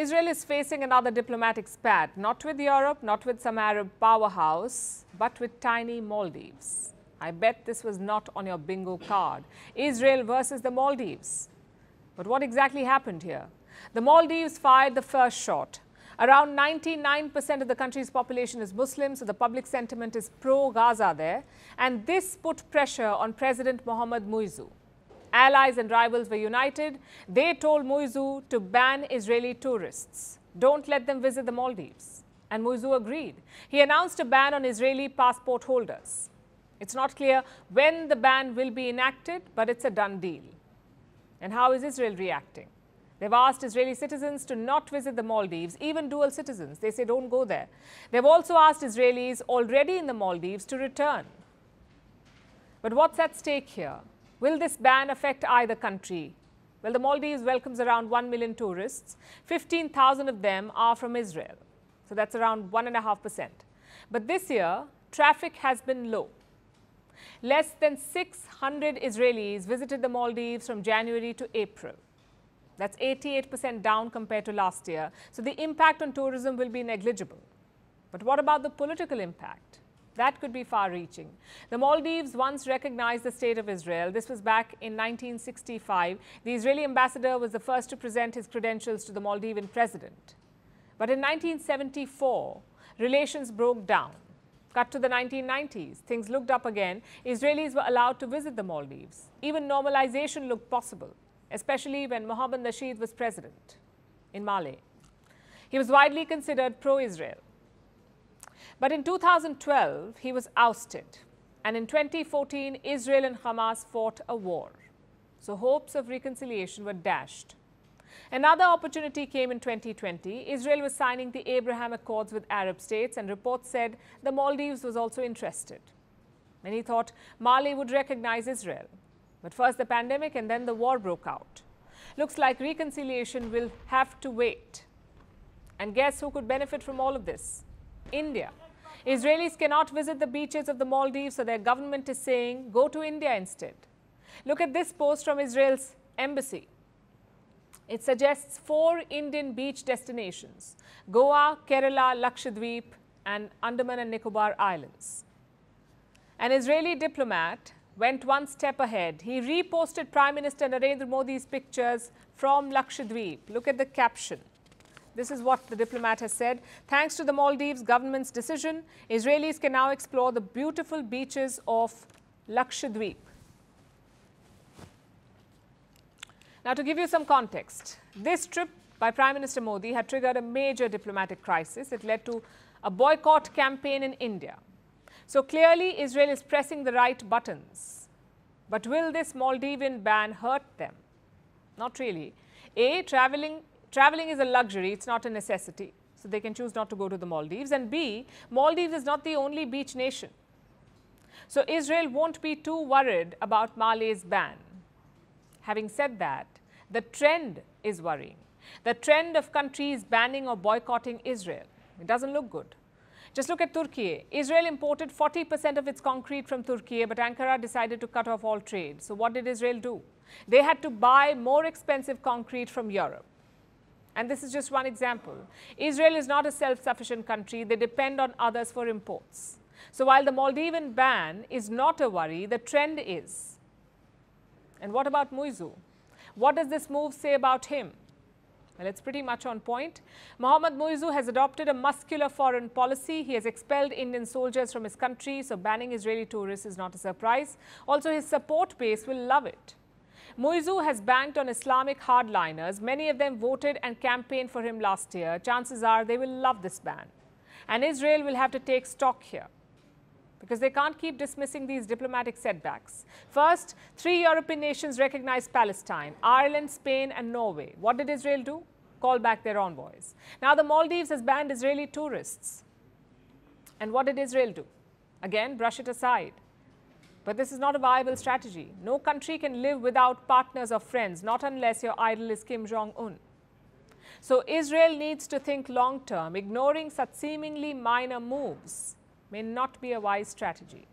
Israel is facing another diplomatic spat, not with Europe, not with some Arab powerhouse, but with tiny Maldives. I bet this was not on your bingo card. Israel versus the Maldives. But what exactly happened here? The Maldives fired the first shot. Around 99% of the country's population is Muslim, so the public sentiment is pro-Gaza there. And this put pressure on President Mohamed Muizzu. Allies and rivals were united. They told Muizzu to ban Israeli tourists. Don't let them visit the Maldives. And Muizzu agreed. He announced a ban on Israeli passport holders. It's not clear when the ban will be enacted, but it's a done deal. And how is Israel reacting? They've asked Israeli citizens to not visit the Maldives, even dual citizens. They say don't go there. They've also asked Israelis already in the Maldives to return. But what's at stake here? Will this ban affect either country? Well, the Maldives welcomes around 1 million tourists. 15,000 of them are from Israel. So that's around 1.5%. But this year, traffic has been low. Less than 600 Israelis visited the Maldives from January to April. That's 88% down compared to last year. So the impact on tourism will be negligible. But what about the political impact? That could be far-reaching. The Maldives once recognized the State of Israel. This was back in 1965. The Israeli ambassador was the first to present his credentials to the Maldivian president. But in 1974, relations broke down. Cut to the 1990s, things looked up again. Israelis were allowed to visit the Maldives. Even normalization looked possible, especially when Mohammed Nasheed was president in Mali. He was widely considered pro-Israel. But in 2012, he was ousted. And in 2014, Israel and Hamas fought a war. So hopes of reconciliation were dashed. Another opportunity came in 2020. Israel was signing the Abraham Accords with Arab states, and reports said the Maldives was also interested. Many thought Mali would recognize Israel. But first the pandemic and then the war broke out. Looks like reconciliation will have to wait. And guess who could benefit from all of this? India. Israelis cannot visit the beaches of the Maldives, so their government is saying, go to India instead. Look at this post from Israel's embassy. It suggests 4 Indian beach destinations: Goa, Kerala, Lakshadweep, and Andaman and Nicobar Islands. An Israeli diplomat went one step ahead. He reposted Prime Minister Narendra Modi's pictures from Lakshadweep. Look at the caption. This is what the diplomat has said. Thanks to the Maldives government's decision, Israelis can now explore the beautiful beaches of Lakshadweep. Now, to give you some context, this trip by Prime Minister Modi had triggered a major diplomatic crisis. It led to a boycott campaign in India. So clearly, Israel is pressing the right buttons. But will this Maldivian ban hurt them? Not really. A, traveling is a luxury, it's not a necessity. So they can choose not to go to the Maldives. And B, Maldives is not the only beach nation. So Israel won't be too worried about Mali's ban. Having said that, the trend is worrying. The trend of countries banning or boycotting Israel. It doesn't look good. Just look at Turkey. Israel imported 40% of its concrete from Turkey, but Ankara decided to cut off all trade. So what did Israel do? They had to buy more expensive concrete from Europe. And this is just one example. Israel is not a self-sufficient country. They depend on others for imports. So while the Maldivian ban is not a worry, the trend is. And what about Muizzu? What does this move say about him? Well, it's pretty much on point. Mohamed Muizzu has adopted a muscular foreign policy. He has expelled Indian soldiers from his country, so banning Israeli tourists is not a surprise. Also, his support base will love it. Muizzu has banked on Islamic hardliners. Many of them voted and campaigned for him last year. Chances are they will love this ban. And Israel will have to take stock here, because they can't keep dismissing these diplomatic setbacks. First, 3 European nations recognized Palestine: Ireland, Spain, and Norway. What did Israel do? Call back their envoys. Now the Maldives has banned Israeli tourists. And what did Israel do? Again, brush it aside. But this is not a viable strategy. No country can live without partners or friends, not unless your idol is Kim Jong-un. So Israel needs to think long-term. Ignoring such seemingly minor moves may not be a wise strategy.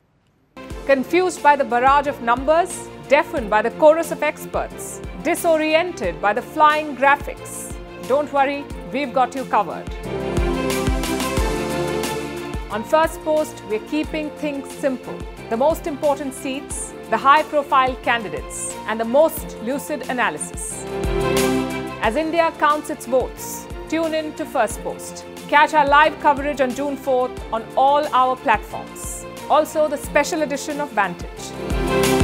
Confused by the barrage of numbers, deafened by the chorus of experts, disoriented by the flying graphics, Don't worry, we've got you covered. On Firstpost, we're keeping things simple. The most important seats, the high-profile candidates, and the most lucid analysis. As India counts its votes, tune in to Firstpost. Catch our live coverage on June 4th on all our platforms. Also, the special edition of Vantage.